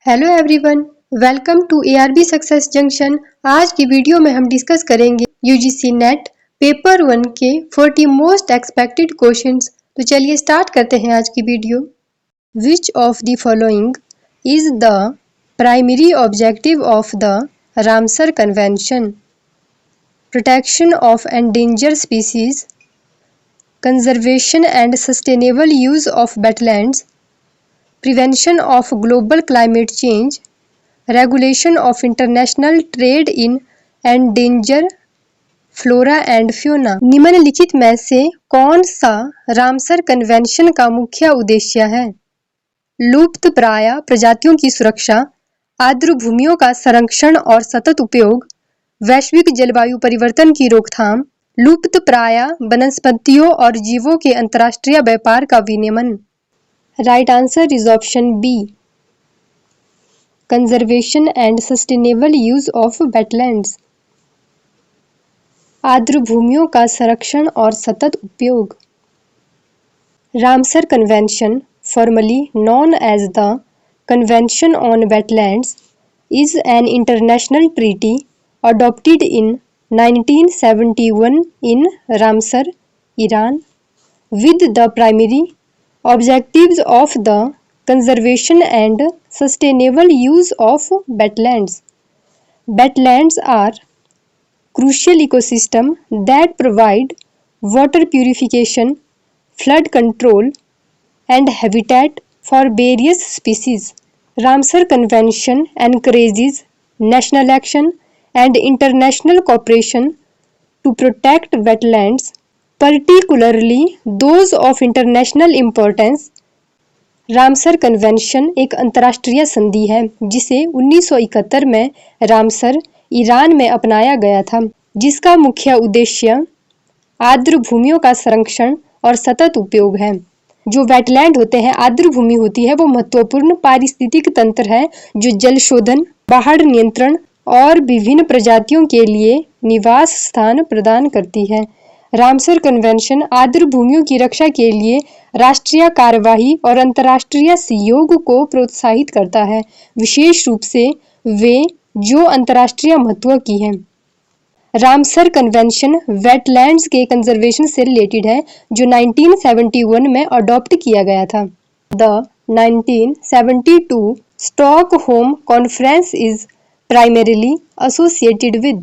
Hello everyone, welcome to ARB success junction. आज की video में हम डिस्कस करेंगे UGC नेट पेपर 1 के 40 मोस्ट एक्सपेक्टेड क्वेश्चंस। तो चलिए स्टार्ट करते हैं आज की video. Which of the following is the primary objective of the Ramsar convention? Protection of endangered species, conservation and sustainable use of wetlands, prevention of global climate change, regulation of international trade in endangered flora and fauna। निम्नलिखित में से कौन सा Ramsar convention का मुख्य उद्देश्य है? लुप्तप्राय प्रजातियों की सुरक्षा, आर्द्र भूमियों का संरक्षण और सतत उपयोग, वैश्विक जलवायु परिवर्तन की रोकथाम, लुप्तप्राय वनस्पतियों और जीवों के अंतर्राष्ट्रीय व्यापार का विनियमन। Right answer is option B, conservation and sustainable use of wetlands, आर्द्र भूमियों का संरक्षण और सतत उपयोग। Ramsar convention, formally known as the convention on wetlands, is an international treaty adopted in 1971 in Ramsar, Iran, with the primary objectives of the conservation and sustainable use of wetlands. Wetlands are crucial ecosystem that provide water purification, flood control, and habitat for various species. Ramsar Convention encourages national action and international cooperation to protect wetlands, particularly those of international importance। Ramsar convention एक अंतर्राष्ट्रीय संधि है जिसे 1971 में Ramsar, Iran में अपनाया गया था, जिसका मुख्य उद्देश्य आर्द्र भूमियों का संरक्षण और सतत उपयोग है। जो वेटलैंड होते हैं, आर्द्र भूमि होती है, वो महत्वपूर्ण पारिस्थितिक तंत्र है जो जल शोधन, बाढ़ नियंत्रण और विभिन्न प्रजातियों के लिए निवास स्थान प्रदान करती है। रामसर कन्वेंशन आर्द्र भूमियों की रक्षा के लिए राष्ट्रीय कार्यवाही और अंतर्राष्ट्रीय सहयोग को प्रोत्साहित करता है, विशेष रूप से वे जो अंतर्राष्ट्रीय महत्व की हैं। रामसर कन्वेंशन वेटलैंड्स के कंजर्वेशन से रिलेटेड है, जो 1971 में अडॉप्ट किया गया था। The 1972 Stockholm conference is primarily associated with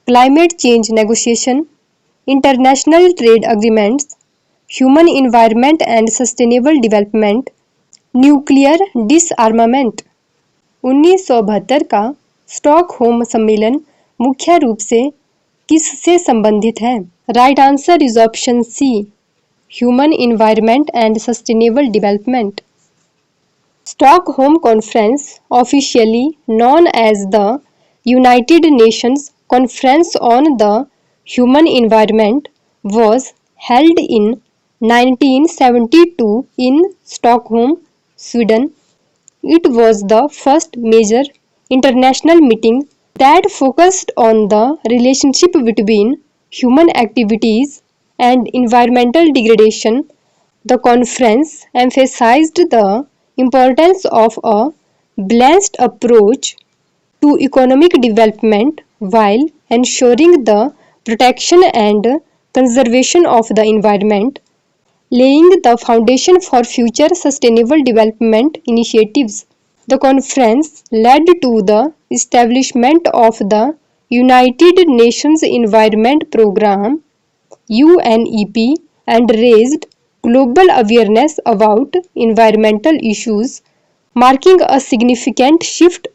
climate change negotiation, international trade agreements, human environment and sustainable development, nuclear disarmament। 1972 का स्टॉकहोम सम्मेलन मुख्य रूप से किससे संबंधित है? Right answer is option C, human environment and sustainable development. Stockholm Conference, officially known as the United Nations Conference on the Human Environment, was held in 1972 in Stockholm, Sweden. It was the first major international meeting that focused on the relationship between human activities and environmental degradation. The conference emphasized the importance of a balanced approach to economic development while ensuring the protection and conservation of the environment, laying the foundation for future sustainable development initiatives. The conference led to the establishment of the United Nations Environment Programme (UNEP) and raised global awareness about environmental issues, marking a significant shift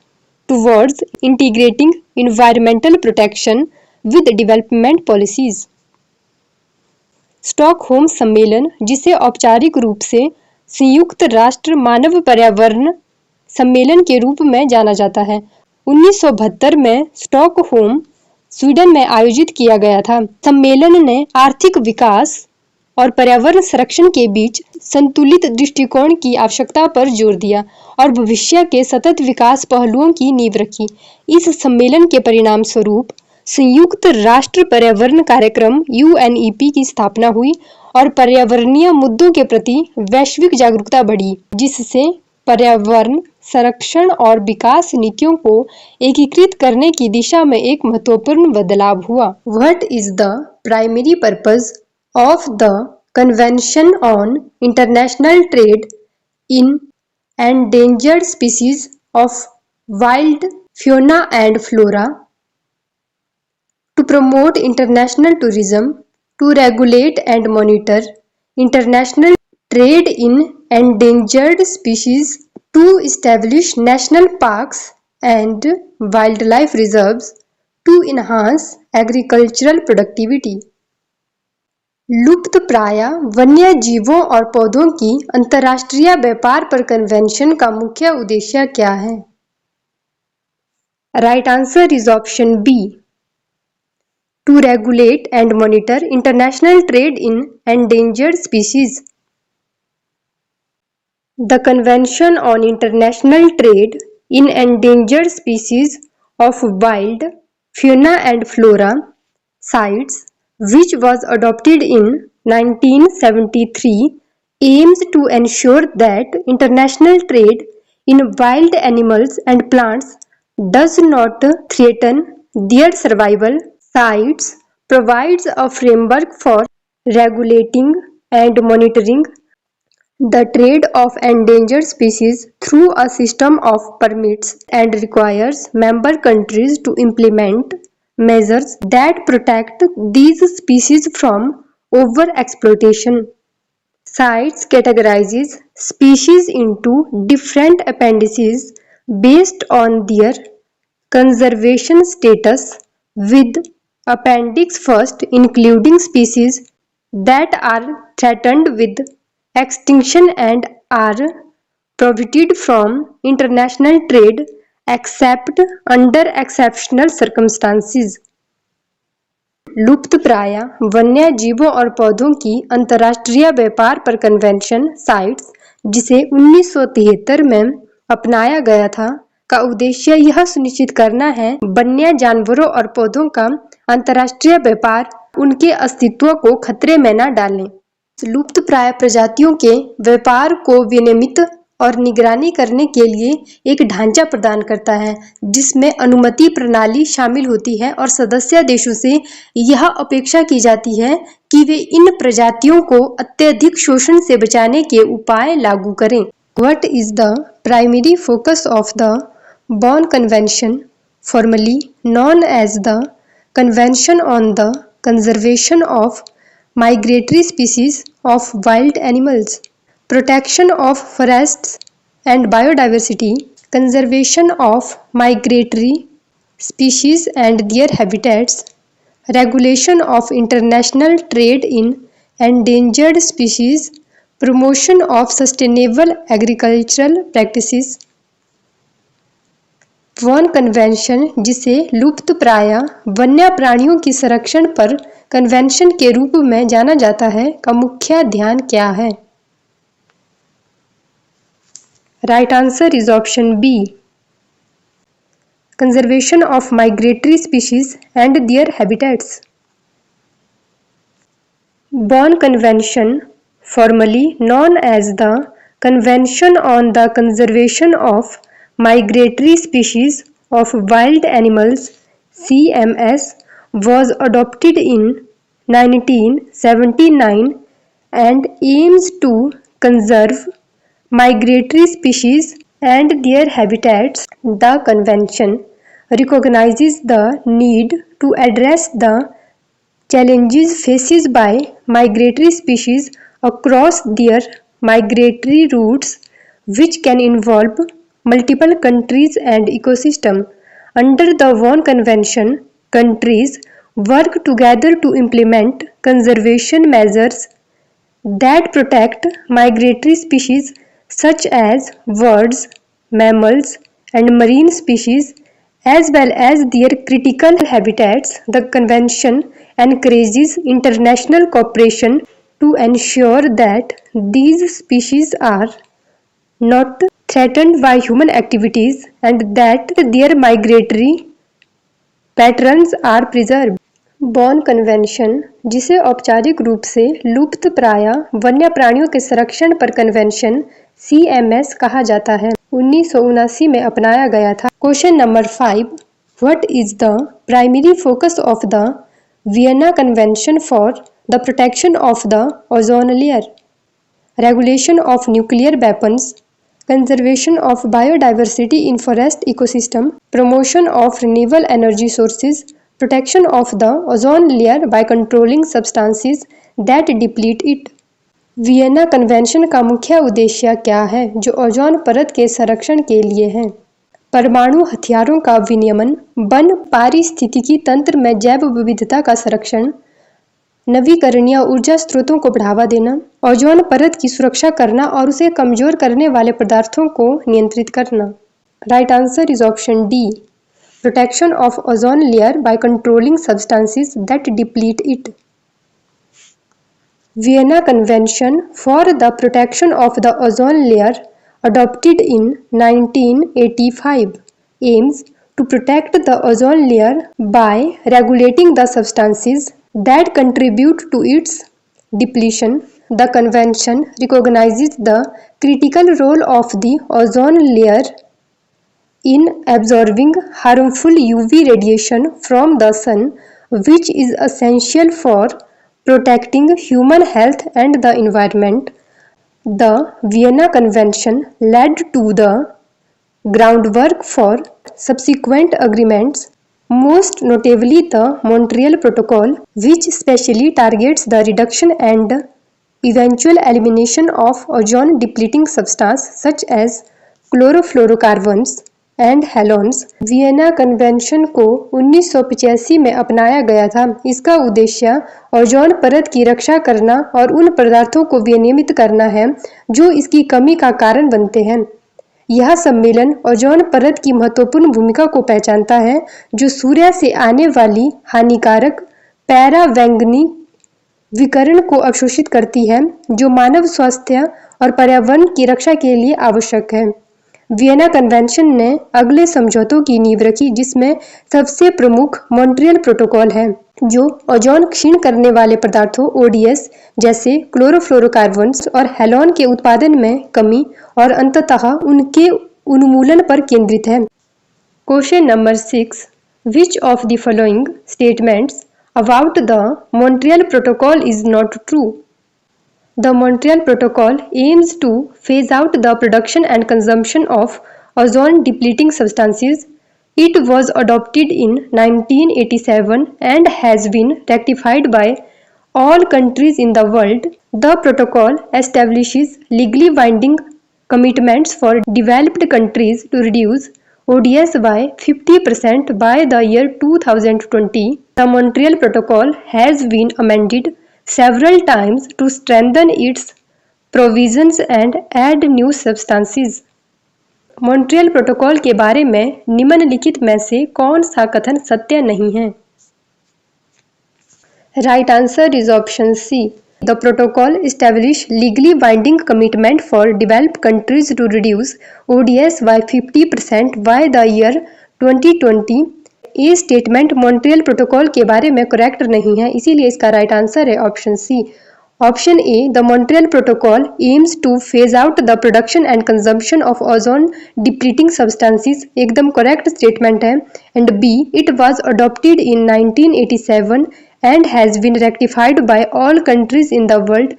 towards integrating environmental protection with development policies। Stockholm सम्मेलन, जिसे औपचारिक रूप से संयुक्त राष्ट्र मानव पर्यावरण सम्मेलन के रूप में जाना जाता है, 1972 में स्टॉकहोम, स्वीडन में आयोजित किया गया था। सम्मेलन ने आर्थिक विकास और पर्यावरण संरक्षण के बीच संतुलित दृष्टिकोण की आवश्यकता पर जोर दिया और भविष्य के सतत विकास पहलुओं की नींव रखी। इस सम्मेलन के परिणाम स्वरूप संयुक्त राष्ट्र पर्यावरण कार्यक्रम UNEP की स्थापना हुई और पर्यावरणीय मुद्दों के प्रति वैश्विक जागरूकता बढ़ी, जिससे पर्यावरण संरक्षण और विकास नीतियों को एकीकृत करने की दिशा में एक महत्वपूर्ण बदलाव हुआ। What is the primary purpose of the Convention on International Trade in Endangered Species of Wild Fauna and Flora? To promote international tourism, to regulate and monitor international trade in endangered species, to establish national parks and wildlife reserves, to enhance agricultural productivity. लुप्तप्राय वन्य जीवों और पौधों की अंतर्राष्ट्रीय व्यापार पर convention का मुख्य उद्देश्य क्या है? Right answer is option B, to regulate and monitor international trade in endangered species. The Convention on International Trade in Endangered Species of Wild Fauna and Flora (CITES), which was adopted in 1973, aims to ensure that international trade in wild animals and plants does not threaten their survival. CITES provides a framework for regulating and monitoring the trade of endangered species through a system of permits and requires member countries to implement measures that protect these species from overexploitation. CITES categorizes species into different appendices based on their conservation status, with Appendix First including species that are threatened with extinction and are prohibited from international trade except under exceptional circumstances. लुप्तप्राय वन्य जीवों और पौधों की अंतर्राष्ट्रीय व्यापार पर convention (sites), जिसे 1973 में अपनाया गया था, का उद्देश्य यह सुनिश्चित करना है वन्य जानवरों और पौधों का अंतर्राष्ट्रीय व्यापार उनके अस्तित्व को खतरे में न डालें। लुप्तप्राय प्रजातियों के व्यापार को विनियमित और निगरानी करने के लिए एक ढांचा प्रदान करता है, जिसमें अनुमति प्रणाली शामिल होती है और सदस्य देशों से यह अपेक्षा की जाती है कि वे इन प्रजातियों को अत्यधिक शोषण से बचाने के उपाय लागू करें। What is the primary focus of the Bonn Convention, formerly known as the Convention on the Conservation of Migratory Species of Wild Animals? Protection of forests and biodiversity, conservation of migratory species and their habitats, regulation of international trade in endangered species, promotion of sustainable agricultural practices. Bon convention, जिसे लुप्तप्राय वन्य प्राणियों की संरक्षण पर convention के रूप में जाना जाता है, का मुख्य ध्यान क्या है? Right answer is option B, conservation of migratory species and their habitats. Bonn convention, formally known as the convention on the conservation of Migratory Species of Wild Animals (CMS) was adopted in 1979 and aims to conserve migratory species and their habitats. The convention recognizes the need to address the challenges faced by migratory species across their migratory routes, which can involve multiple countries and ecosystems. Under the Bonn Convention, countries work together to implement conservation measures that protect migratory species such as birds, mammals, and marine species, as well as their critical habitats. The convention encourages international cooperation to ensure that these species are not threatened by human activities and that their migratory patterns are preserved. Bon convention, जिसे औपचारिक रूप से लुप्तप्राय वन्य प्राणियों के संरक्षण पर कन्वेंशन (CMS) कहा जाता है, 1979 में अपनाया गया था। Question number 5, what is the primary focus of the Vienna convention for the protection of the ozone layer? Regulation of nuclear weapons, conservation of biodiversity in forest ecosystem, promotion of renewable energy sources, protection of the ozone layer by controlling substances that deplete it. Vienna convention का मुख्य उद्देश्य क्या है जो ozone परत के संरक्षण के लिए है? परमाणु हथियारों का विनियमन, वन पारिस्थितिकी तंत्र में जैव विविधता का संरक्षण, नवीकरणीय ऊर्जा स्रोतों को बढ़ावा देना, ओजोन परत की सुरक्षा करना और उसे कमजोर करने वाले पदार्थों को नियंत्रित करना। Right answer is option D, protection of ozone layer by controlling substances that deplete it. Vienna convention for the protection of the ozone layer adopted in 1985 aims to protect the ozone layer by regulating the substances that contribute to its depletion. The convention recognizes the critical role of the ozone layer in absorbing harmful UV radiation from the sun, which is essential for protecting human health and the environment. The Vienna Convention led to the groundwork for subsequent agreements, most notably the Montreal Protocol, which specially targets the reduction and eventual elimination of ozone-depleting substances such as chlorofluorocarbons and halogens. Vienna convention को 1985 में अपनाया गया था। इसका उद्देश्य ozone परत की रक्षा करना और उन पदार्थों को विनियमित करना है जो इसकी कमी का कारण बनते हैं। यह सम्मेलन ओजोन परत की महत्वपूर्ण भूमिका को पहचानता है जो सूर्य से आने वाली हानिकारक परावैंगनी विकिरण को अवशोषित करती है, जो मानव स्वास्थ्य और पर्यावरण की रक्षा के लिए आवश्यक है। वियना कन्वेंशन ने अगले समझौतों की नींव रखी, जिसमें सबसे प्रमुख मॉन्ट्रियल प्रोटोकॉल है, जो ओजोन क्षीण करने वाले पदार्थों ओडीएस जैसे क्लोरोफ्लोरोकार्बन्स और हैलोन के उत्पादन में कमी और अंततः उनके उन्मूलन पर केंद्रित है। Question number 6, which of the following statements about the Montreal protocol is not true? The Montreal Protocol aims to phase out the production and consumption of ozone-depleting substances. It was adopted in 1987 and has been ratified by all countries in the world. The protocol establishes legally binding commitments for developed countries to reduce ODS by 50% by the year 2020. The Montreal Protocol has been amended several times to strengthen its provisions and add new substances. Montreal protocol के बारे में निम्नलिखित में से कौन सा कथन सत्य नहीं है? Right answer is option C, the protocol establish legally binding commitment for developed countries to reduce ODS by 50% by the year 2020। ये स्टेटमेंट मॉन्ट्रियल प्रोटोकॉल के बारे में करेक्ट नहीं है, इसीलिए इसका राइट आंसर है option C. Option A, the Montreal protocol aims to phase out the production and consumption of ozone depleting substances एकदम करेक्ट स्टेटमेंट है। And B, it was adopted in 1987 and has been rectified by all countries in the world.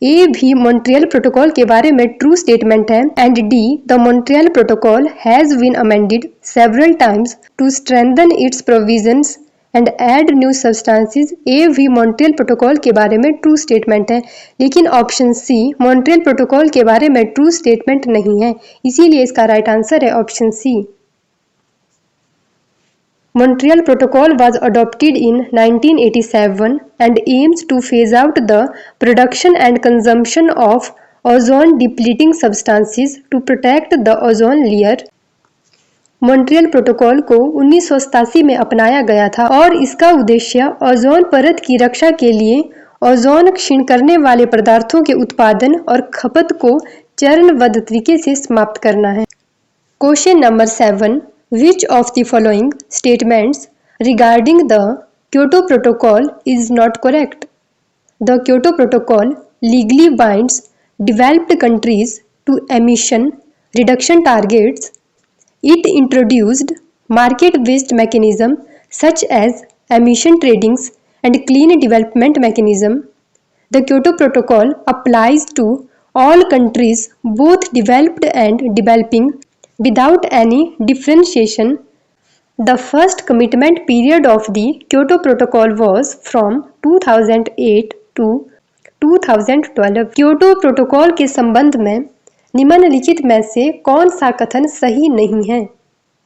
A भी Montreal protocol के बारे में true statement है। And D, the Montreal protocol has been amended several times to strengthen it's provisions and add new substances. A भी Montreal protocol के बारे में true statement है, लेकिन ऑप्शन सी मॉन्ट्रियल प्रोटोकॉल के बारे में ट्रू स्टेटमेंट नहीं है, इसीलिए इसका राइट आंसर है option C. Montreal Protocol was adopted in 1987 and aims to phase out the production and consumption of ozone-depleting substances to protect the ozone layer. Montreal protocol को 1987 में अपनाया गया था और इसका उद्देश्य ओजोन परत की रक्षा के लिए ओजोन क्षीण करने वाले पदार्थों के उत्पादन और खपत को चरणबद्ध तरीके से समाप्त करना है। Question number 7, which of the following statements regarding the Kyoto Protocol is not correct? The Kyoto Protocol legally binds developed countries to emission reduction targets. It introduced market-based mechanisms such as emission trading and clean development mechanism. The Kyoto Protocol applies to all countries, both developed and developing, without any differentiation. The first commitment period of the Kyoto Protocol was from 2008 to 2012। Kyoto protocol के संबंध में निम्नलिखित में से कौन सा कथन सही नहीं है?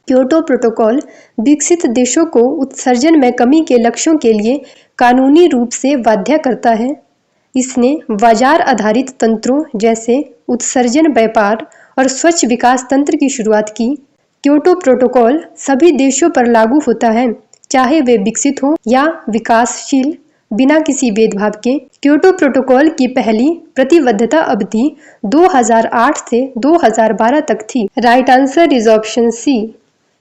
क्योटो प्रोटोकॉल विकसित देशों को उत्सर्जन में कमी के लक्ष्यों के लिए कानूनी रूप से बाध्य करता है। इसने बाजार आधारित तंत्रों जैसे उत्सर्जन व्यापार और स्वच्छ विकास तंत्र की शुरुआत की। क्योटो प्रोटोकॉल सभी देशों पर लागू होता है, चाहे वे विकसित हो या विकासशील, बिना किसी भेदभाव के। क्योटो प्रोटोकॉल की पहली प्रतिबद्धता अवधि 2008 से 2012 तक थी। Right answer is option C.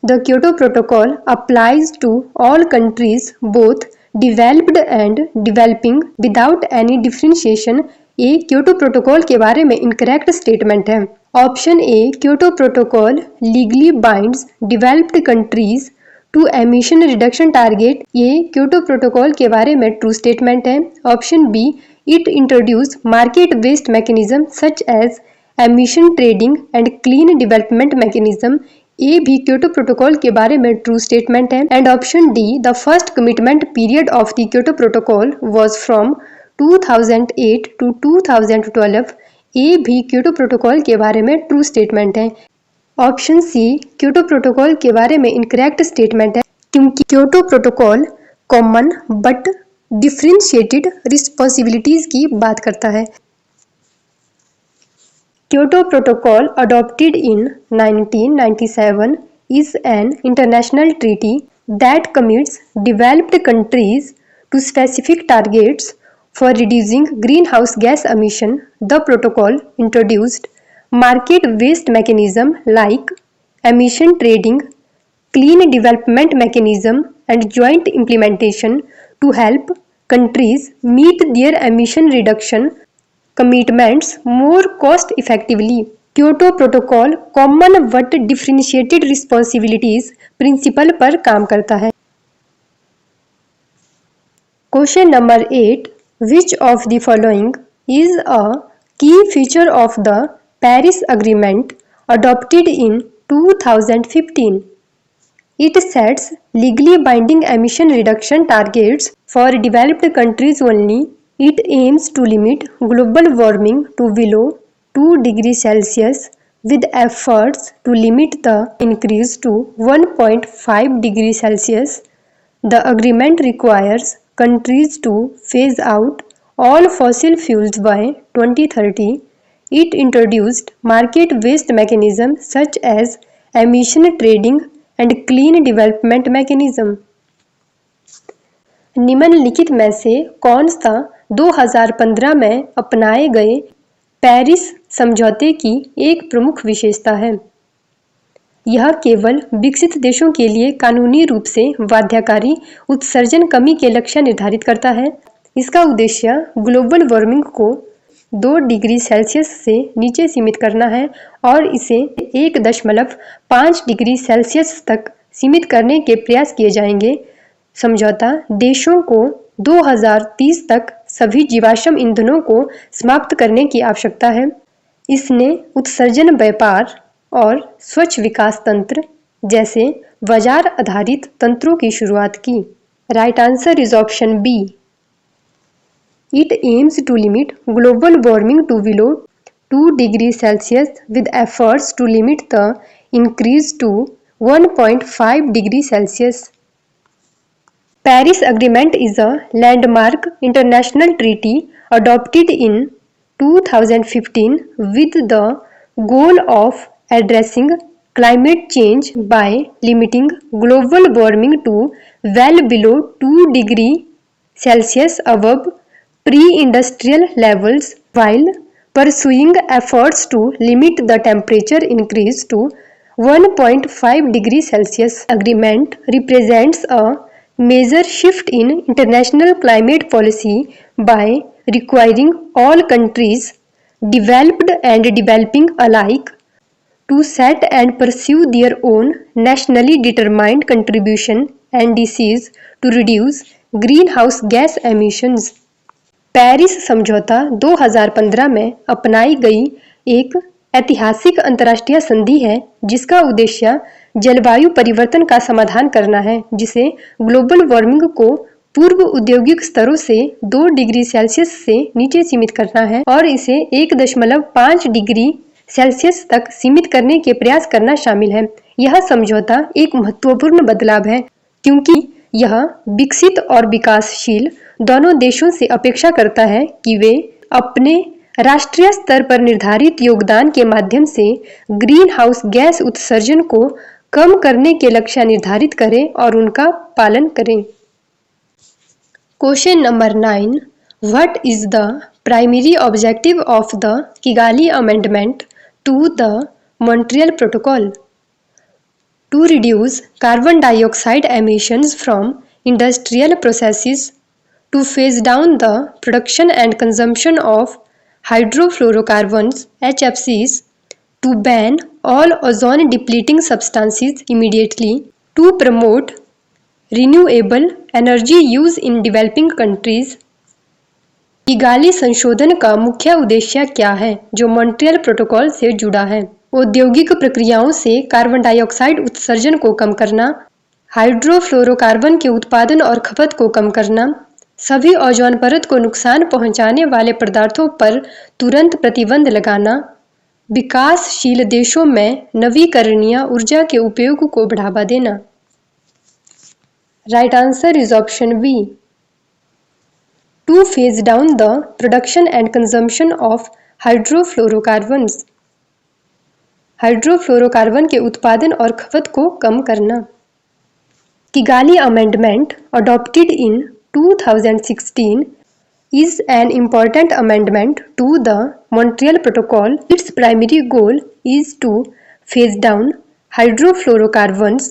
The Kyoto protocol applies to all countries both developed and developing without any differentiation। A Kyoto protocol के बारे में इनकरेक्ट स्टेटमेंट है। Option A Kyoto protocol legally binds developed countries to emission reduction target. ये Kyoto protocol के बारे में true statement है। Option B it introduce market based mechanism such as emission trading and clean development mechanism. A भी Kyoto protocol के बारे में true statement है। And option D the first commitment period of the Kyoto protocol was from 2008 to 2012। A भी Kyoto protocol के बारे में true statement है। ऑप्शन सी क्योटो प्रोटोकॉल के बारे में इनकरेक्ट स्टेटमेंट है, क्योंकि Kyoto protocol common but differentiated responsibilities की बात करता है। Kyoto Protocol, adopted in 1997, is an international treaty that commits developed countries to specific targets for reducing greenhouse gas emission. The protocol introduced market-based mechanisms like emission trading, clean development mechanism, and joint implementation to help countries meet their emission reduction commitments more cost effectively। Kyoto protocol common but differentiated responsibilities principle पर काम करता है। Question number 8, which of the following is a key feature of the Paris agreement adopted in 2015? It sets legally binding emission reduction targets for developed countries only. It aims to limit global warming to below 2 degrees Celsius with efforts to limit the increase to 1.5 degrees Celsius. The agreement requires countries to phase out all fossil fuels by 2030. It introduced market-based mechanisms such as emission trading and clean development mechanism। निम्नलिखित में से कौन सा 2015 में अपनाए गए Paris समझौते की एक प्रमुख विशेषता है? यह केवल विकसित देशों के लिए कानूनी रूप से बाध्यकारी उत्सर्जन कमी के लक्ष्य निर्धारित करता है। इसका उद्देश्य ग्लोबल वार्मिंग को 2 डिग्री सेल्सियस से नीचे सीमित करना है और इसे 1.5 डिग्री सेल्सियस तक सीमित करने के प्रयास किए जाएंगे। समझौता देशों को 2030 तक सभी जीवाश्म ईंधनों को समाप्त करने की आवश्यकता है। इसने उत्सर्जन व्यापार और स्वच्छ विकास तंत्र जैसे बाजार आधारित तंत्रों की शुरुआत की। Right answer is option B. It aims to limit global warming to below 2 degrees Celsius with efforts to limit the increase to 1.5 degrees Celsius। Paris Agreement is a landmark international treaty adopted in 2015 with the goal of addressing climate change by limiting global warming to well below 2 degrees Celsius above pre-industrial levels while pursuing efforts to limit the temperature increase to 1.5 degrees Celsius। Agreement represents a major shift in international climate policy by requiring all countries, developed and developing alike, to set and pursue their own nationally determined contribution (NDCs) to reduce greenhouse gas emissions. Paris समझौता 2015 में अपनाई गई एक ऐतिहासिक अंतर्राष्ट्रीय संधि है जिसका उद्देश्य जलवायु परिवर्तन का समाधान करना है, जिसे ग्लोबल वार्मिंग को पूर्व औद्योगिक स्तरों से 2 डिग्री सेल्सियस से नीचे सीमित करना है और इसे 1.5 डिग्री सेल्सियस तक सीमित करने के प्रयास करना शामिल है। यह समझौता एक महत्वपूर्ण बदलाव है क्योंकि यह विकसित और विकासशील दोनों देशों से अपेक्षा करता है कि वे अपने राष्ट्रीय स्तर पर निर्धारित योगदान के माध्यम से ग्रीन हाउस गैस उत्सर्जन को कम करने के लक्ष्य निर्धारित करें और उनका पालन करें। Question number 9, what is the primary objective of the Kigali amendment to the Montreal protocol? To reduce carbon dioxide emissions from industrial processes, to phase down the production and consumption of hydrofluorocarbons (HFCs), to ban all ozone-depleting substances immediately, to promote renewable energy use in developing countries। Kigali संशोधन का मुख्य उद्देश्य क्या है जो Montreal protocol से जुड़ा है? औद्योगिक प्रक्रियाओं से कार्बन डाइऑक्साइड उत्सर्जन को कम करना, हाइड्रोफ्लोरोकार्बन के उत्पादन और खपत को कम करना, सभी ओजोन परत को नुकसान पहुंचाने वाले पदार्थों पर तुरंत प्रतिबंध लगाना, विकासशील देशों में नवीकरणीय ऊर्जा के उपयोग को बढ़ावा देना। Right answer is option B, to phase down the production and consumption of hydrofluorocarbons. Hydrofluorocarbon के उत्पादन और खपत को कम करना। Kigali amendment adopted in 2016 is an important amendment to the Montreal Protocol. Its primary goal is to phase down hydrofluorocarbons,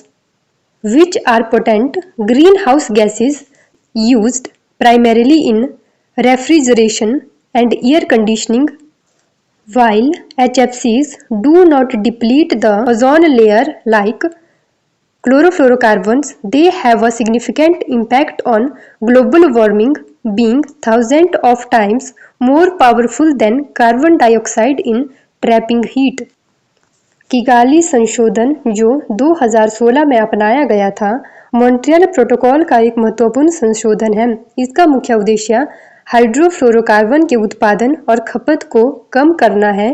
which are potent greenhouse gases used primarily in refrigeration and air conditioning. While HFCs do not deplete the ozone layer like chlorofluorocarbons, they have a significant impact on global warming, being thousands of times more powerful than carbon dioxide in trapping heat. Kigali संशोधन जो 2016 में अपनाया गया था, Montreal protocol का एक महत्वपूर्ण संशोधन है। इसका मुख्य उद्देश्य हाइड्रोफ्लोरोकार्बन के उत्पादन और खपत को कम करना है,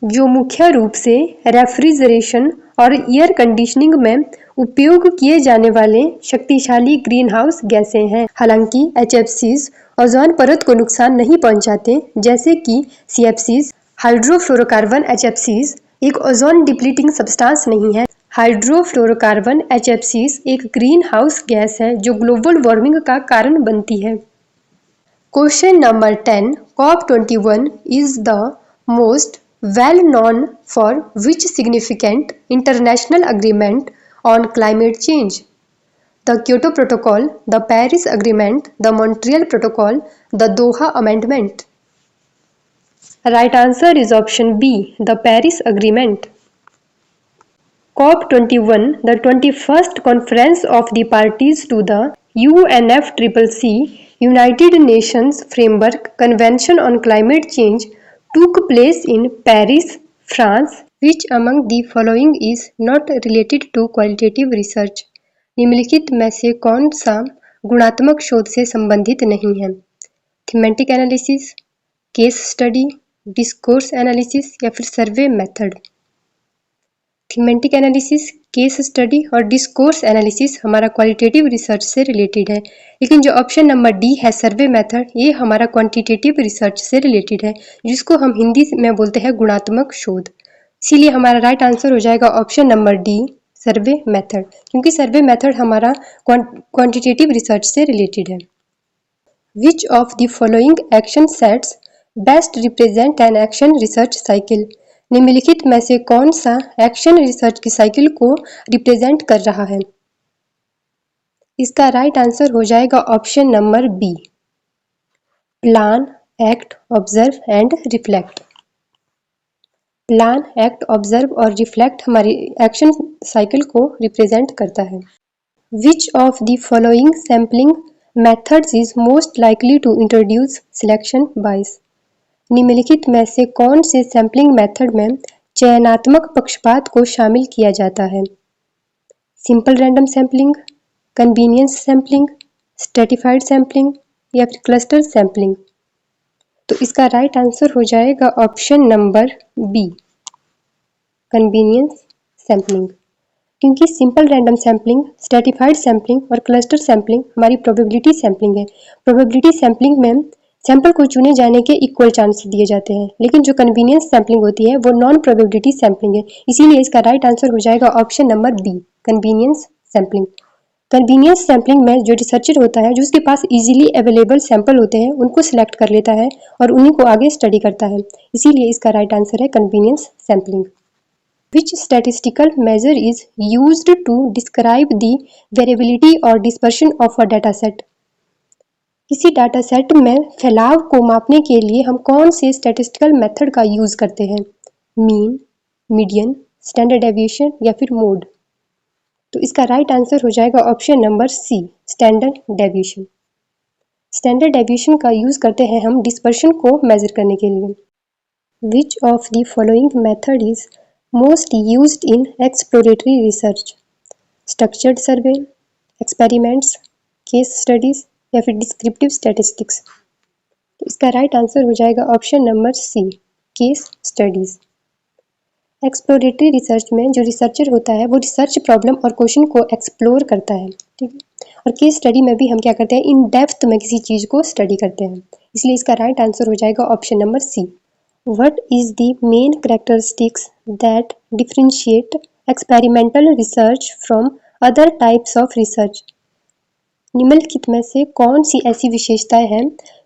जो मुख्य रूप से रेफ्रिजरेशन और एयर कंडीशनिंग में उपयोग किए जाने वाले शक्तिशाली ग्रीनहाउस गैसें हैं। हालांकि HFCs ओजोन परत को नुकसान नहीं पहुंचाते, जैसे कि CFCs। हाइड्रोफ्लोरोकार्बन HFCs एक ओजोन डिप्लीटिंग सब्सटेंस नहीं है। हाइड्रोफ्लोरोकार्बन HFCs एक ग्रीन हाउस गैस है जो ग्लोबल वार्मिंग का कारण बनती है। Question number 10, COP21 is the most well known for which significant international agreement on climate change? The Kyoto Protocol, the Paris Agreement, the Montreal Protocol, the Doha Amendment. Right answer is option B, the Paris Agreement. COP21, the 21st Conference of the Parties to the UNFCCC United Nations Framework Convention on Climate Change took place in Paris, France. Which among the following is not related to qualitative research? निम्नलिखित में से कौन सा गुणात्मक शोध से संबंधित नहीं है? Thematic analysis, case study, discourse analysis या फिर survey method. Thematic analysis, case study और डिस्कोर्स एनालिसिस हमारा क्वालिटेटिव रिसर्च से रिलेटेड है, लेकिन जो ऑप्शन नंबर डी है सर्वे मेथड, ये हमारा क्वांटिटेटिव रिसर्च से रिलेटेड है, जिसको हम हिंदी में बोलते हैं गुणात्मक शोध। इसीलिए हमारा राइट आंसर हो जाएगा option number D, survey method, क्योंकि सर्वे मेथड हमारा क्वांटिटेटिव रिसर्च से रिलेटेड है। Which of the following action sets best represent an action research cycle? निम्नलिखित में से कौन सा एक्शन रिसर्च की साइकिल को रिप्रेजेंट कर रहा है? इसका राइट आंसर हो जाएगा ऑप्शन नंबर बी, plan, act, observe and reflect. Plan, act, observe और रिफ्लेक्ट हमारी एक्शन साइकिल को रिप्रेजेंट करता है। Which of the following sampling methods is most likely to introduce selection bias? निम्नलिखित में से कौन से सैम्पलिंग मेथड में चयनात्मक पक्षपात को शामिल किया जाता है? Simple random sampling, convenience sampling, stratified sampling या फिर क्लस्टर सैम्पलिंग? तो इसका राइट आंसर हो जाएगा option number B, convenience sampling. क्योंकि simple random sampling, stratified sampling और क्लस्टर सैम्पलिंग हमारी प्रोबेबिलिटी सैम्पलिंग है। प्रोबेबिलिटी सैम्पलिंग में सैंपल को चुने जाने के इक्वल चांस दिए जाते हैं, लेकिन जो कन्वीनियंस सैम्पलिंग होती है वो नॉन प्रोबेबिलिटी सैम्पलिंग है। इसीलिए इसका राइट आंसर हो जाएगा option number B, convenience sampling. Convenience sampling में जो रिसर्चर होता है, जो उसके पास इजीली अवेलेबल सैंपल होते हैं, उनको सिलेक्ट कर लेता है और उन्हीं को आगे स्टडी करता है। इसीलिए इसका राइट आंसर है convenience sampling. Which statistical measure is used to describe the variability or dispersion of a data set? किसी डाटा सेट में फैलाव को मापने के लिए हम कौन से स्टैटिस्टिकल मेथड का यूज करते हैं? मीन, मीडियन, स्टैंडर्ड डेविएशन या फिर मोड? तो इसका राइट आंसर हो जाएगा option number C, standard deviation. Standard deviation का यूज करते हैं हम डिस्पर्शन को मेजर करने के लिए। Which of the following method is most used in exploratory research? Structured survey, experiments, case studies या फिर descriptive statistics? तो इसका राइट आंसर हो जाएगा option number C, case studies. Exploratory research में जो रिसर्चर होता है वो रिसर्च प्रॉब्लम और क्वेश्चन को एक्सप्लोर करता है, ठीक है। और केस स्टडी में भी हम क्या करते हैं, इन डेप्थ में किसी चीज़ को स्टडी करते हैं। इसलिए इसका राइट आंसर हो जाएगा option number C. What is the main characteristics that differentiate experimental research from other types of research? निम्नलिखित में से कौन सी ऐसी विशेषताएं हैं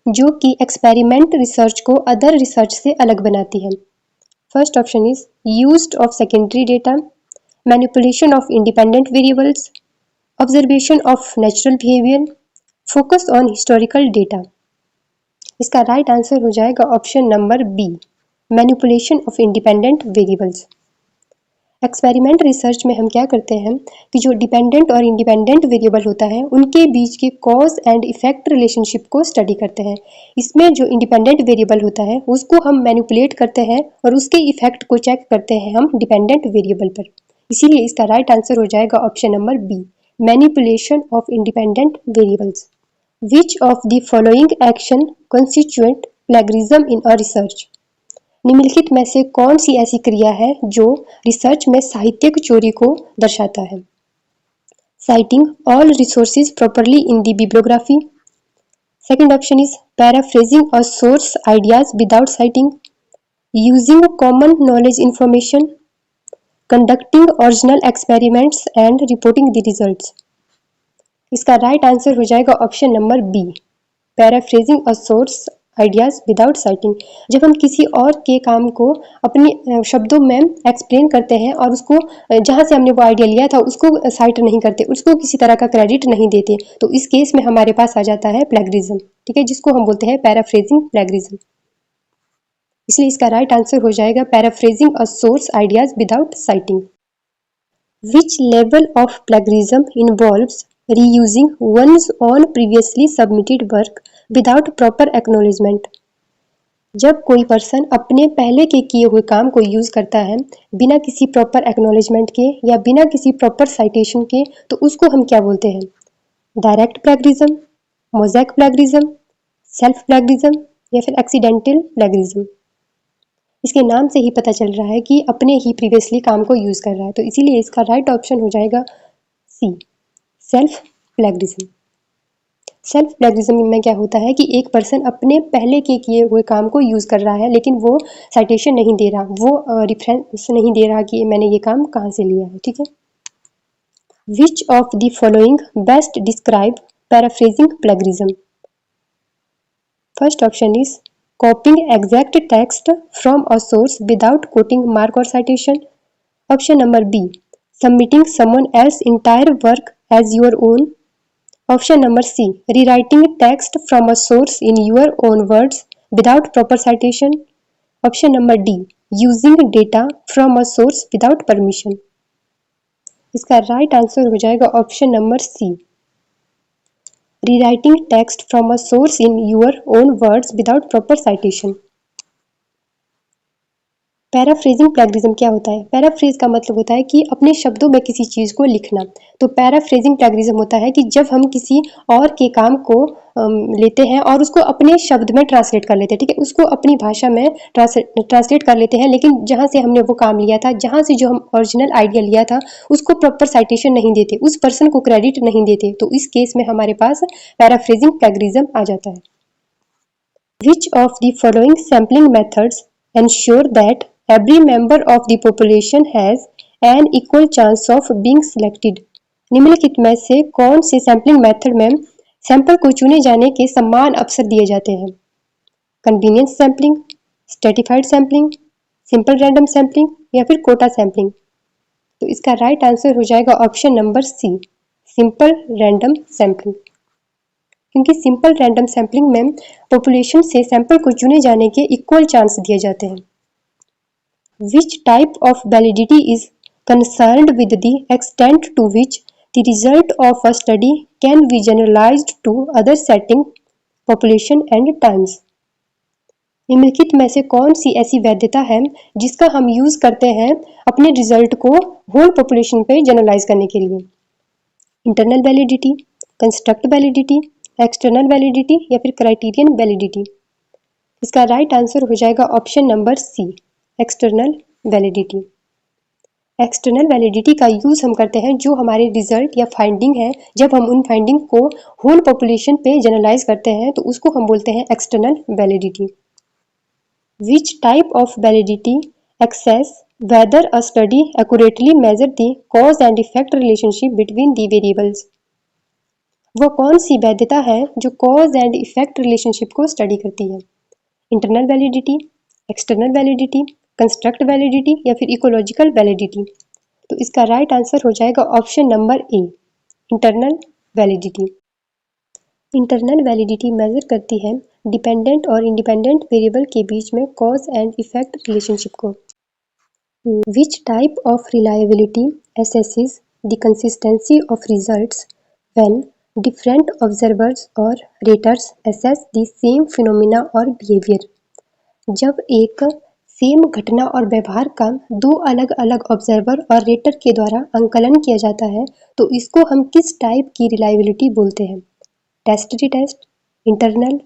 जो कि एक्सपेरिमेंट रिसर्च को अदर रिसर्च से अलग बनाती है? First option is used of secondary data, manipulation of independent variables, observation of natural behaviour, focus on historical data. इसका राइट आंसर हो जाएगा option number B, manipulation of independent variables. Experiment research में हम क्या करते हैं कि जो डिपेंडेंट और इंडिपेंडेंट वेरिएबल होता है उनके बीच के कॉज एंड इफेक्ट रिलेशनशिप को स्टडी करते हैं। इसमें जो इंडिपेंडेंट वेरिएबल होता है उसको हम मैनिपुलेट करते हैं और उसके इफेक्ट को चेक करते हैं हम डिपेंडेंट वेरिएबल पर। इसीलिए इसका राइट आंसर हो जाएगा option number B, manipulation of independent variables. Which of the following action constituent plagiarism in a research? निम्नलिखित में से कौन सी ऐसी क्रिया है जो रिसर्च में साहित्यिक चोरी को दर्शाता है? Citing all resources properly in the bibliography. Second option is paraphrasing a source ideas without citing, using common knowledge information, conducting original experiments and reporting the results. इसका राइट आंसर हो जाएगा option number B, paraphrasing a source ideas without citing. जब हम किसी और के काम को अपने शब्दों में एक्सप्लेन करते हैं और उसको जहाँ से हमने वो आइडिया लिया था उसको साइट नहीं करते, उसको किसी तरह का क्रेडिट नहीं देते, तो इस केस में हमारे पास आ जाता है प्लेगरिज्म, ठीक है, जिसको हम बोलते हैं पैराफ्रेजिंग प्लेगरिज्म। इसलिए इसका राइट आंसर हो जाएगा paraphrasing a source ideas without citing. Which level of plagiarism involves reusing one's own previously submitted work without proper acknowledgement? जब कोई पर्सन अपने पहले के किए हुए काम को यूज करता है बिना किसी प्रॉपर एक्नॉलेजमेंट के या बिना किसी प्रॉपर साइटेशन के, तो उसको हम क्या बोलते हैं? Direct plagiarism, mosaic plagiarism, self plagiarism या फिर एक्सीडेंटल प्लेगरिज्म? इसके नाम से ही पता चल रहा है कि अपने ही प्रीवियसली काम को यूज कर रहा है, तो इसीलिए इसका राइट ऑप्शन हो जाएगा सी, सेल्फ प्लेगरिज्म। सेल्फ प्लेगरिज्म में क्या होता है कि एक पर्सन अपने पहले के किए हुए काम को यूज कर रहा है लेकिन वो साइटेशन नहीं दे रहा, वो रिफरेंस नहीं दे रहा कि मैंने ये काम कहाँ से लिया है, ठीक है। Which of the following best describe paraphrasing plagiarism? First option is copying exact text from a source without quoting mark or citation. Option number B, submitting someone else's entire work as your own. Option number C, rewriting text from a source in your own words without proper citation. Option number D, using data from a source without permission. इसका right answer हो जाएगा option number C, rewriting text from a source in your own words without proper citation. Paraphrasing plagiarism क्या होता है? Paraphrase का मतलब होता है कि अपने शब्दों में किसी चीज़ को लिखना। तो पैराफ्रेजिंग प्लेगरिज्म होता है कि जब हम किसी और के काम को लेते हैं और उसको अपने शब्द में ट्रांसलेट कर लेते हैं, ठीक है? उसको अपनी भाषा में ट्रांसलेट कर लेते हैं, लेकिन जहाँ से हमने वो काम लिया था, जहाँ से जो हम ओरिजिनल आइडिया लिया था, उसको प्रॉपर साइटेशन नहीं देते, उस पर्सन को क्रेडिट नहीं देते, तो इस केस में हमारे पास पैराफ्रेजिंग प्लेगरिज्म आ जाता है। Which of the following sampling methods ensure that every member of the population has an equal chance of being selected? निम्नलिखित में से कौन से सैम्पलिंग मेथड में सैंपल को चुने जाने के समान अवसर दिए जाते हैं? Convenience sampling, stratified sampling, simple random sampling या फिर कोटा सैम्पलिंग। तो इसका राइट आंसर हो जाएगा option number C, simple random sampling. क्योंकि सिंपल रैंडम सैम्पलिंग में पॉपुलेशन से सैंपल को चुने जाने के इक्वल चांस दिए जाते हैं। Which type of validity is concerned with the extent to which the result of a study can be generalized to other setting, population and times? निम्नलिखित में से कौन सी ऐसी वैधता है जिसका हम यूज करते हैं अपने रिजल्ट को होल पॉपुलेशन पे जनरलाइज करने के लिए? Internal validity, construct validity, external validity या फिर क्राइटेरियन वैलिडिटी। इसका राइट आंसर हो जाएगा option number C, external validity. External validity का यूज हम करते हैं जो हमारे रिजल्ट या फाइंडिंग है, जब हम उन फाइंडिंग को होल पॉपुलेशन पे जनरलाइज करते हैं तो उसको हम बोलते हैं external validity. Which type of validity assess whether a study accurately measure the cause and effect relationship between the variables? वो कौन सी वैधता है जो कॉज एंड इफेक्ट रिलेशनशिप को स्टडी करती है? Internal validity, external validity, construct validity या फिर इकोलॉजिकल वैलिडिटी। तो इसका राइट आंसर हो जाएगा option number A, internal validity. Internal validity measure करती है डिपेंडेंट और इंडिपेंडेंट वेरिएबल के बीच में कॉज एंड इफेक्ट रिलेशनशिप को। विच type of reliability assesses the consistency of results when different observers or raters assess the same phenomena or behavior? जब एक same घटना और व्यवहार का दो अलग अलग ऑब्जर्वर और रेटर के द्वारा अंकलन किया जाता है तो इसको हम किस टाइप की रिलायबिलिटी बोलते हैं? टेस्ट रिटेस्ट, इंटरनल,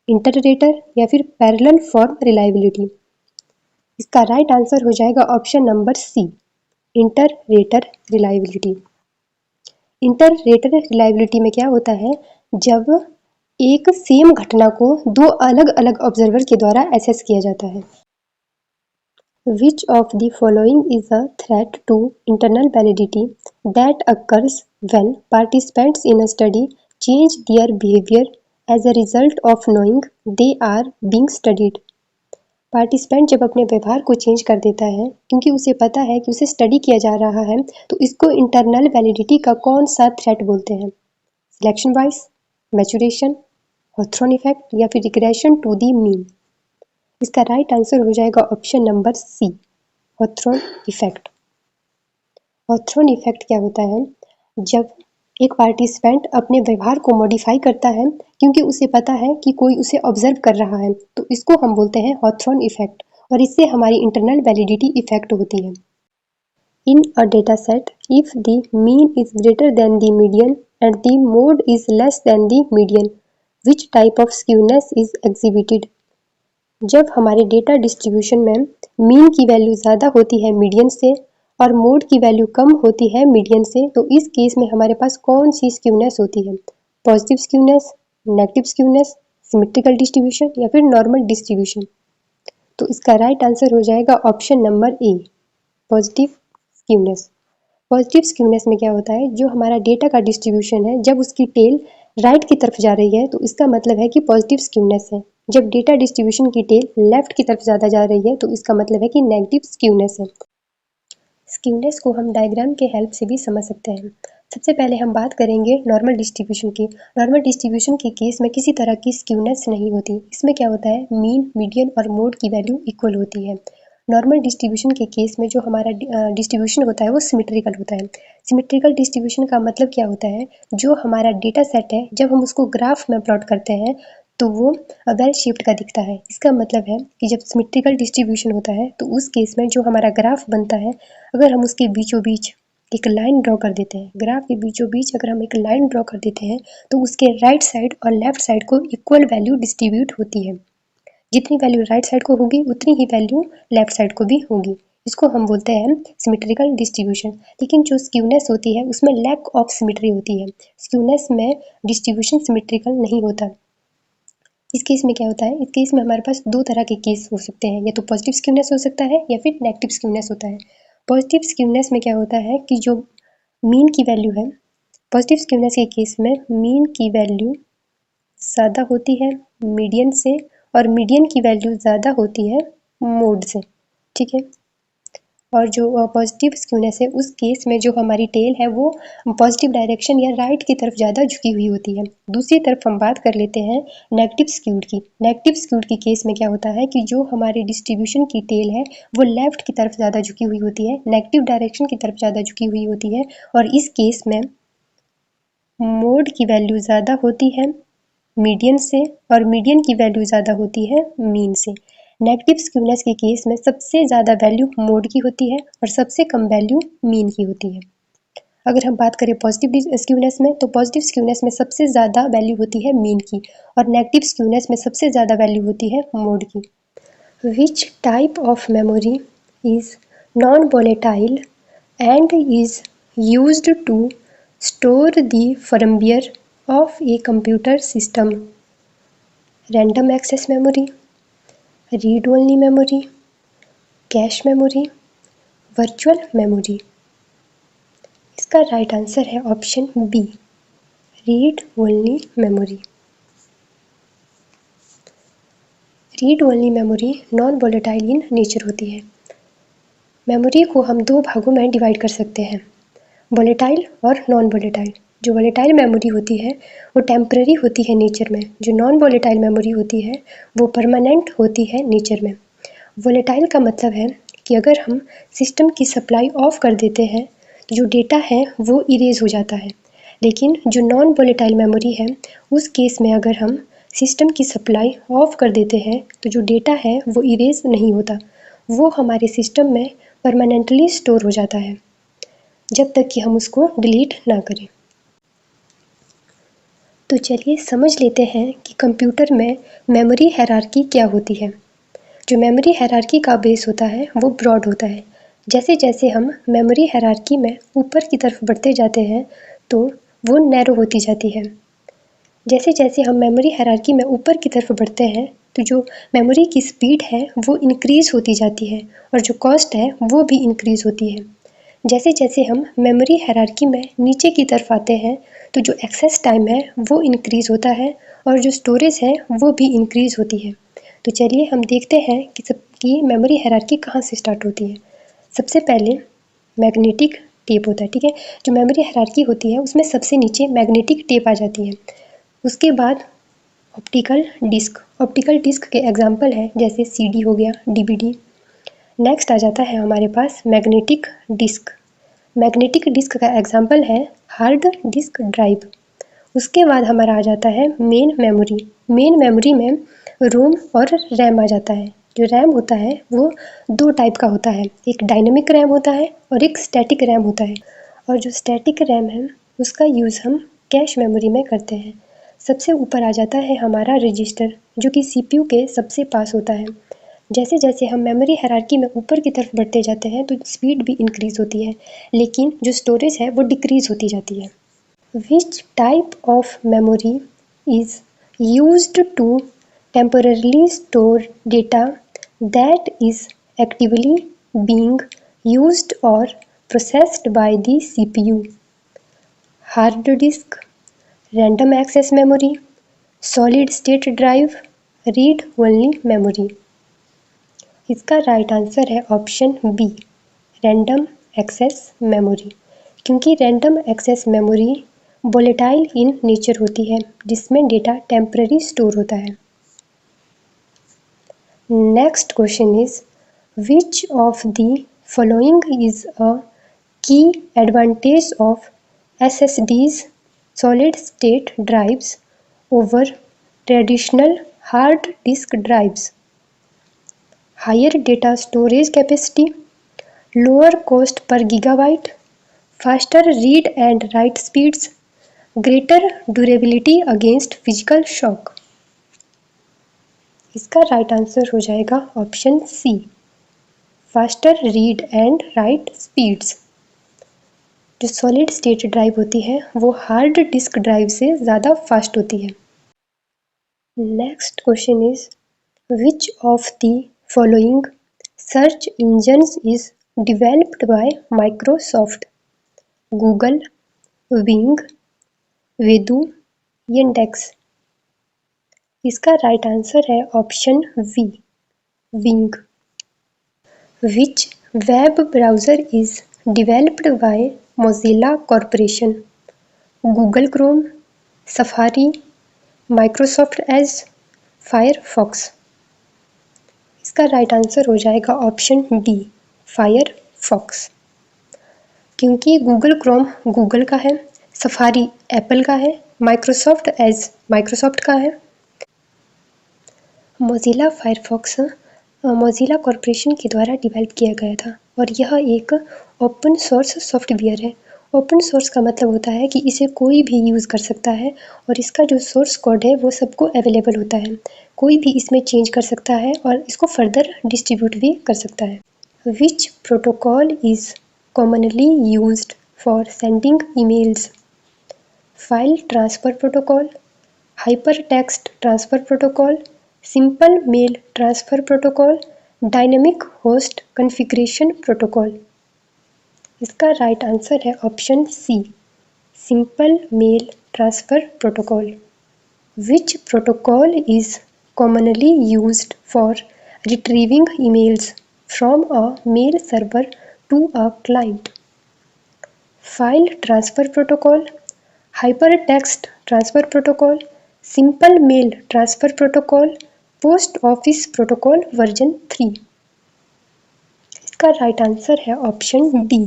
इंटररेटर या फिर पैरेलल फॉर्म रिलायबिलिटी। इसका राइट आंसर हो जाएगा option number C, interrater reliability. Interrater reliability में क्या होता है, जब एक सेम घटना को दो अलग अलग ऑब्जर्वर के द्वारा एसेस किया जाता है। Which of the following is a threat to internal validity that occurs when participants in a study change their behavior as a result of knowing they are being studied? Participant जब अपने व्यवहार को change कर देता है क्योंकि उसे पता है कि उसे स्टडी किया जा रहा है, तो इसको इंटरनल वैलिडिटी का कौन सा थ्रेट बोलते हैं? Selection bias, maturation, Hawthorne effect या फिर रिग्रेशन टू द मीन। इसका राइट आंसर हो जाएगा option number C, Hawthorne effect. Hawthorne effect क्या होता है, जब एक पार्टिसिपेंट अपने व्यवहार को मॉडिफाई करता है क्योंकि उसे पता है कि कोई उसे ऑब्जर्व कर रहा है, तो इसको हम बोलते हैं हॉथरॉन इफेक्ट और इससे हमारी इंटरनल वैलिडिटी इफेक्ट होती है। In a data set if the mean is greater than the median and the mode is less than the median, which type of skewness is exhibited? जब हमारे डेटा डिस्ट्रीब्यूशन में mean की value ज़्यादा होती है median से और mode की वैल्यू कम होती है मीडियन से, तो इस केस में हमारे पास कौन सी स्क्यूनेस होती है? Positive skewness, negative skewness, symmetrical distribution या फिर नॉर्मल डिस्ट्रीब्यूशन। तो इसका राइट आंसर हो जाएगा ऑप्शन नंबर ए, पॉजिटिव स्क्यूनेस। पॉजिटिव स्क्यूनेस में क्या होता है, जो हमारा डेटा का डिस्ट्रीब्यूशन है जब उसकी टेल राइट की तरफ जा रही है तो इसका मतलब है कि पॉजिटिव स्क्यूनेस है। जब डेटा डिस्ट्रीब्यूशन की टेल लेफ्ट की तरफ ज़्यादा जा रही है तो इसका मतलब है कि नेगेटिव स्क्यूनेस है। स्क्यूनेस को हम डायग्राम के हेल्प से भी समझ सकते हैं। सबसे पहले हम बात करेंगे नॉर्मल डिस्ट्रीब्यूशन की। नॉर्मल डिस्ट्रीब्यूशन के केस में किसी तरह की स्क्यूनेस नहीं होती। इसमें क्या होता है, मीन, मीडियन और मोड की वैल्यू इक्वल होती है। नॉर्मल डिस्ट्रीब्यूशन के केस में जो हमारा डिस्ट्रीब्यूशन होता है वो सिमेट्रिकल होता है। सिमेट्रिकल डिस्ट्रीब्यूशन का मतलब क्या होता है, जो हमारा डेटा सेट है जब हम उसको ग्राफ में प्लॉट करते हैं तो वो वेल शेप्ड का दिखता है। इसका मतलब है कि जब सिमेट्रिकल डिस्ट्रीब्यूशन होता है तो उस केस में जो हमारा ग्राफ बनता है, अगर हम उसके बीचों बीच एक लाइन ड्रॉ कर देते हैं, ग्राफ के बीचों बीच अगर हम एक लाइन ड्रॉ कर देते हैं तो उसके राइट साइड और लेफ्ट साइड को इक्वल वैल्यू डिस्ट्रीब्यूट होती है। जितनी वैल्यू राइट साइड को होगी उतनी ही वैल्यू लेफ्ट साइड को भी होगी। इसको हम बोलते हैं सिमेट्रिकल डिस्ट्रीब्यूशन। लेकिन जो स्क्यूनेस होती है उसमें लैक ऑफ सिमेट्री होती है। स्क्यूनेस में डिस्ट्रीब्यूशन सिमेट्रिकल नहीं होता। इस केस में क्या होता है, इस केस में हमारे पास दो तरह के केस हो सकते हैं, या तो पॉजिटिव स्क्यूनेस हो सकता है या फिर नेगेटिव स्क्यूनेस होता है। पॉजिटिव स्क्यूनेस में क्या होता है कि जो मीन की वैल्यू है, पॉजिटिव स्क्यूनेस के केस में मीन की वैल्यू ज़्यादा होती है मीडियन से, और मीडियन की वैल्यू ज़्यादा होती है मोड से। ठीक है। और जो पॉजिटिव स्क्यूनेस है उस केस में जो हमारी टेल है वो पॉजिटिव डायरेक्शन या राइट की तरफ ज़्यादा झुकी हुई होती है। दूसरी तरफ हम बात कर लेते हैं नेगेटिव स्क्यूड की। नेगेटिव स्क्यूड की केस में क्या होता है कि जो हमारे डिस्ट्रीब्यूशन की टेल है वो लेफ्ट की तरफ ज़्यादा झुकी हुई होती है, नेगेटिव डायरेक्शन की तरफ ज़्यादा झुकी हुई होती है, और इस केस में मोड की वैल्यू ज़्यादा होती है मीडियन से, और मीडियन की वैल्यू ज़्यादा होती है मीन से। नेगेटिव स्क्यूनेस के केस में सबसे ज़्यादा वैल्यू मोड की होती है और सबसे कम वैल्यू मीन की होती है। अगर हम बात करें पॉजिटिव स्क्यूनेस में, तो पॉजिटिव स्क्यूनेस में सबसे ज़्यादा वैल्यू होती है मीन की, और नेगेटिव स्क्यूनेस में सबसे ज़्यादा वैल्यू होती है मोड की। विच type of memory is non volatile and is used to store the firmware of a computer system? Random access memory, read only memory, cache memory, virtual memory. इसका right answer है option B, read only memory. Read only memory non volatile in nature होती है। Memory को हम दो भागों में divide कर सकते हैं, वोलेटाइल और नॉन वोलेटाइल। जो वोलेटाइल मेमोरी होती है वो टेम्पररी होती है नेचर में, जो नॉन वोलेटाइल मेमोरी होती है वो परमानेंट होती है नेचर में। वोलेटाइल का मतलब है कि अगर हम सिस्टम की सप्लाई ऑफ कर देते हैं तो जो डेटा है वो इरेज हो जाता है। लेकिन जो नॉन वोलेटाइल मेमोरी है उस केस में अगर हम सिस्टम की सप्लाई ऑफ कर देते हैं तो जो डेटा है वो इरेज नहीं होता, वो हमारे सिस्टम में परमानेंटली स्टोर हो जाता है जब तक कि हम उसको डिलीट ना करें। तो चलिए समझ लेते हैं कि कंप्यूटर में मेमोरी हायरार्की क्या होती है। जो मेमोरी हायरार्की का बेस होता है वो ब्रॉड होता है। जैसे जैसे हम मेमोरी हायरार्की में ऊपर की तरफ बढ़ते जाते हैं तो वो नैरो होती जाती है। जैसे जैसे हम मेमोरी हायरार्की में ऊपर की तरफ बढ़ते हैं तो जो मेमोरी की स्पीड है वो इंक्रीज़ होती जाती है, और जो कॉस्ट है वो भी इंक्रीज़ होती है। जैसे जैसे हम मेमोरी हायरार्की में नीचे की तरफ आते हैं तो जो एक्सेस टाइम है वो इंक्रीज़ होता है, और जो स्टोरेज है वो भी इंक्रीज़ होती है। तो चलिए हम देखते हैं कि सबकी मेमोरी हायरार्की कहाँ से स्टार्ट होती है। सबसे पहले मैग्नेटिक टेप होता है, ठीक है। जो मेमोरी हायरार्की होती है उसमें सबसे नीचे मैग्नेटिक टेप आ जाती है। उसके बाद ऑप्टिकल डिस्क। ऑप्टिकल डिस्क के एग्जाम्पल है जैसे सीडी हो गया, डीवीडी। नेक्स्ट आ जाता है हमारे पास मैग्नेटिक डिस्क। मैग्नेटिक डिस्क का एग्जाम्पल है हार्ड डिस्क ड्राइव। उसके बाद हमारा आ जाता है मेन मेमोरी। मेन मेमोरी में रोम और रैम आ जाता है। जो रैम होता है वो दो टाइप का होता है, एक डायनेमिक रैम होता है और एक स्टैटिक रैम होता है। और जो स्टैटिक रैम है उसका यूज़ हम कैश मेमोरी में करते हैं। सबसे ऊपर आ जाता है हमारा रजिस्टर, जो कि सीपीयू के सबसे पास होता है। जैसे जैसे हम मेमोरी हायरार्की में ऊपर की तरफ बढ़ते जाते हैं तो स्पीड भी इंक्रीज़ होती है, लेकिन जो स्टोरेज है वो डिक्रीज़ होती जाती है। Which type of memory is used to temporarily store data that is actively being used or processed by the CPU? Hard disk, random access memory, solid state drive, read only memory. इसका right answer है option B, random access memory. क्योंकि random access memory volatile in nature होती है, जिसमें data temporary store होता है। Next question is Which of the following is a key advantage of SSDs solid state drives over traditional hard disk drives? Higher data storage capacity, lower cost per gigabyte, faster read and write speeds, greater durability against physical shock। इसका right answer हो जाएगा option C, faster read and write speeds. जो solid state drive होती है वो hard disk drive से ज़्यादा fast होती है। Next question is which of the following search engines is developed by Microsoft? Google, Bing, Baidu, Yandex. इसका right answer है option B, Bing. Which web browser is developed by Mozilla corporation? Google Chrome, Safari, Microsoft Edge, Firefox. इसका right answer हो जाएगा option D, Firefox. क्योंकि Google Chrome Google का है, safari Apple का है, माइक्रोसॉफ्ट एज माइक्रोसॉफ्ट का है। मोज़िला फायरफॉक्स मोज़िला कॉर्पोरेशन के द्वारा डिवेल्प किया गया था और यह एक ओपन सोर्स सॉफ्टवेयर है। ओपन सोर्स का मतलब होता है कि इसे कोई भी यूज़ कर सकता है और इसका जो सोर्स कोड है वो सबको अवेलेबल होता है। कोई भी इसमें चेंज कर सकता है और इसको फर्दर डिस्ट्रीब्यूट भी कर सकता है। Which protocol is commonly used for sending emails? File transfer protocol, hyper text transfer protocol, simple mail transfer protocol, dynamic host configuration protocol. इसका राइट आंसर है option C, simple mail transfer protocol. Which protocol is commonly used for retrieving emails from a mail server to a client? File transfer protocol, hyper text transfer protocol, simple mail transfer protocol, post office protocol version 3। इसका right answer है option D,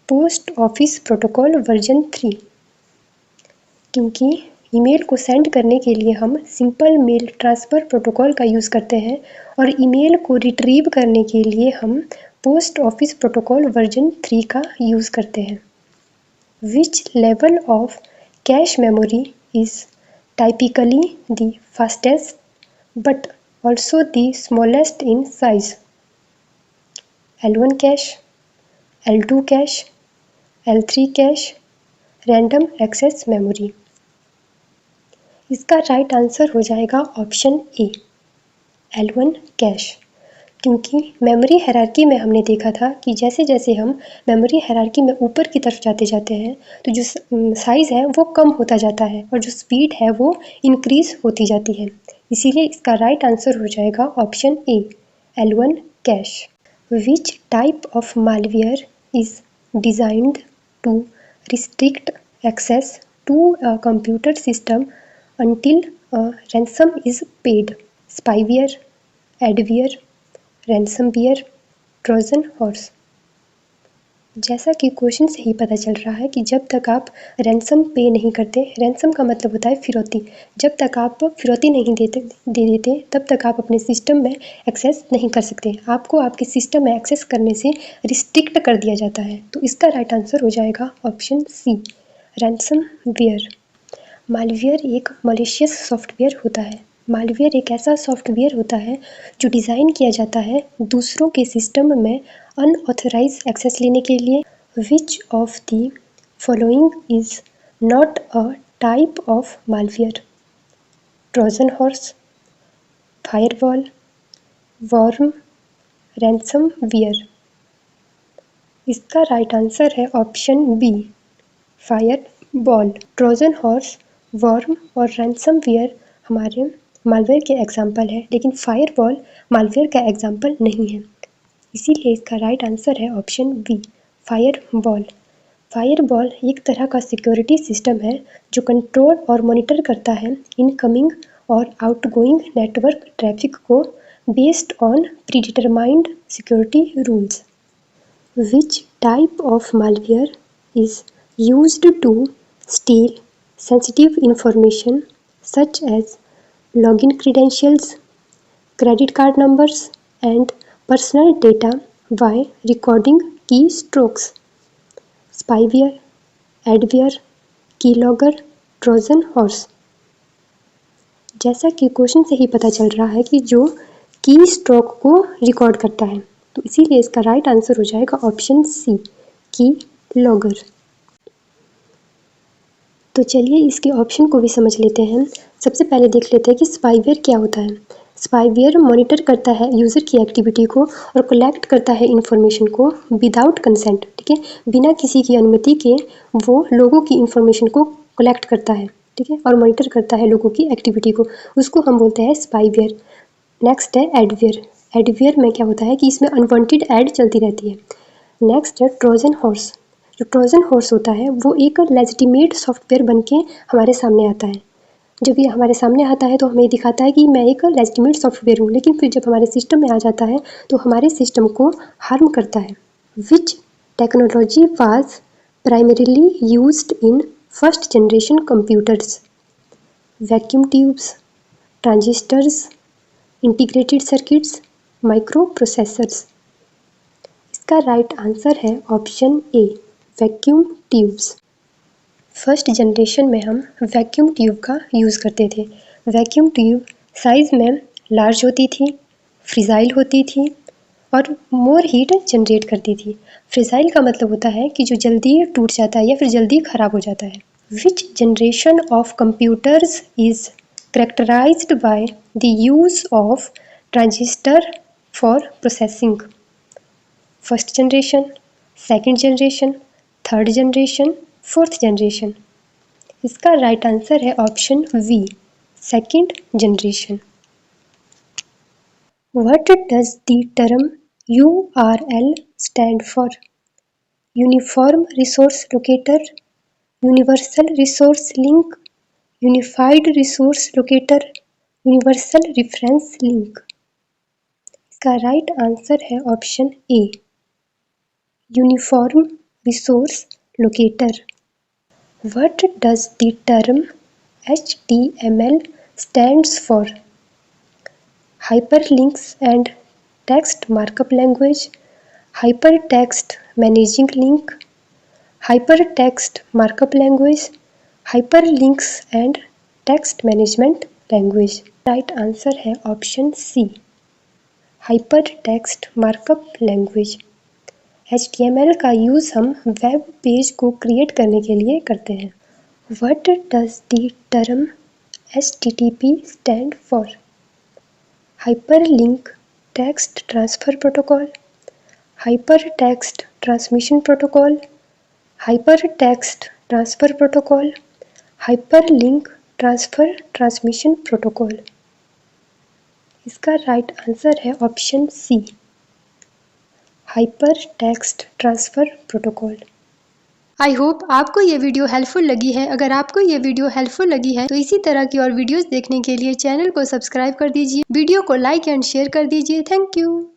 post office protocol version 3। क्योंकि email को send करने के लिए हम simple mail transfer protocol का use करते हैं और ईमेल को रिट्रीव करने के लिए हम पोस्ट ऑफिस प्रोटोकॉल वर्जन 3 का यूज़ करते हैं। Which level of cache memory is typically the fastest but also the smallest in size? L1 cache, L2 cache, L3 cache, random access memory। इसका right answer हो जाएगा option A, L1 cash. क्योंकि memory hierarchy में हमने देखा था कि जैसे जैसे हम मेमोरी हायरार्की में ऊपर की तरफ जाते हैं तो जो साइज़ है वो कम होता जाता है और जो स्पीड है वो इंक्रीज़ होती जाती है। इसीलिए इसका राइट आंसर हो जाएगा option A, L1 cache. Which type of malware is designed to restrict access to a computer system until a ransom is paid? Spyware, adware, ransomware, trojan horse. जैसा कि क्वेश्चन से ही पता चल रहा है कि जब तक आप रैनसम पे नहीं करते, रैनसम का मतलब होता है फिरौती, जब तक आप फिरौती नहीं दे देते तब तक आप अपने सिस्टम में एक्सेस नहीं कर सकते। आपको आपके सिस्टम में एक्सेस करने से रिस्ट्रिक्ट कर दिया जाता है। तो इसका राइट आंसर हो जाएगा ऑप्शन सी, रैनसमवेयर। मालवेयर एक मॉलिशियस सॉफ्टवेयर होता है। मालवेयर एक ऐसा सॉफ्टवेयर होता है जो डिज़ाइन किया जाता है दूसरों के सिस्टम में अनऑथराइज एक्सेस लेने के लिए। Which of the following is not a type of malware? Trojan horse, firewall, worm, ransomware. इसका राइट आंसर है option B, firewall. Trojan horse, worm और रैनसमवेयर हमारे मालवेयर के एग्जाम्पल है, लेकिन फायरवॉल मालवेयर का एग्जाम्पल नहीं है। इसीलिए इसका राइट आंसर है ऑप्शन बी, फायरवॉल। फायरवॉल एक तरह का सिक्योरिटी सिस्टम है जो कंट्रोल और मॉनिटर करता है इनकमिंग और आउटगोइंग नेटवर्क ट्रैफिक को based on predetermined security rules. Which type of malware is used to steal sensitive information such as login credentials, credit card numbers, and personal data by recording keystrokes? Spyware, adware, keylogger, Trojan horse. जैसा कि question से ही पता चल रहा है कि जो की स्ट्रोक को रिकॉर्ड करता है, तो इसीलिए इसका राइट आंसर हो जाएगा ऑप्शन सी, की लॉगर। तो चलिए इसके ऑप्शन को भी समझ लेते हैं। सबसे पहले देख लेते हैं कि स्पाईवेयर क्या होता है। स्पाईवेयर मॉनिटर करता है यूज़र की एक्टिविटी को और कलेक्ट करता है इंफॉर्मेशन को विदाउट कंसेंट, ठीक है, बिना किसी की अनुमति के वो लोगों की इंफॉर्मेशन को कलेक्ट करता है, ठीक है, और मॉनिटर करता है लोगों की एक्टिविटी को, उसको हम बोलते हैं स्पाईवेयर। नेक्स्ट है एडवेयर। एडवेयर में क्या होता है कि इसमें अनवांटेड ऐड चलती रहती है। नेक्स्ट है ट्रोजन हॉर्स। जो ट्रोजन हॉर्स होता है वो एक लेजिटिमेट सॉफ्टवेयर बन के हमारे सामने आता है। जब ये हमारे सामने आता है तो हमें दिखाता है कि मैं एक लेजिटिमेट सॉफ्टवेयर हूँ, लेकिन फिर जब हमारे सिस्टम में आ जाता है तो हमारे सिस्टम को हार्म करता है। विच technology was primarily used in first generation computers? Vacuum tubes, transistors, integrated circuits, micro processors. इसका राइट आंसर है ऑप्शन ए, वैक्यूम ट्यूब्स। फर्स्ट जनरेशन में हम वैक्यूम ट्यूब का यूज़ करते थे। वैक्यूम ट्यूब साइज़ में लार्ज होती थी, फ्रिजाइल होती थी और मोर हीट जनरेट करती थी। फ्रिजाइल का मतलब होता है कि जो जल्दी टूट जाता है या फिर जल्दी ख़राब हो जाता है। Which generation of computers is characterized by the use of transistor for processing? First generation, second generation, third generation, fourth generation. इसका राइट आंसर है option B, second generation. What does the term URL stand for? Uniform resource locator, universal resource link, unified resource locator, universal reference link. इसका right answer है option A, uniform resource locator. What does the term HTML stands for? Hyperlinks and text markup language, hypertext managing link, hypertext markup language, hyperlinks and text management language. Right answer है option C, hypertext markup language. HTML का use हम web page को create करने के लिए करते हैं। What does the term HTTP stand for? Hyperlink text transfer protocol, hypertext transmission protocol, hypertext transfer protocol, hyperlink transfer transmission protocol. इसका right answer है option C, hypertext transfer protocol. I hope आपको ये video helpful लगी है। अगर आपको ये video helpful लगी है तो इसी तरह की और वीडियोस देखने के लिए चैनल को सब्सक्राइब कर दीजिए, वीडियो को लाइक एंड शेयर कर दीजिए। Thank you.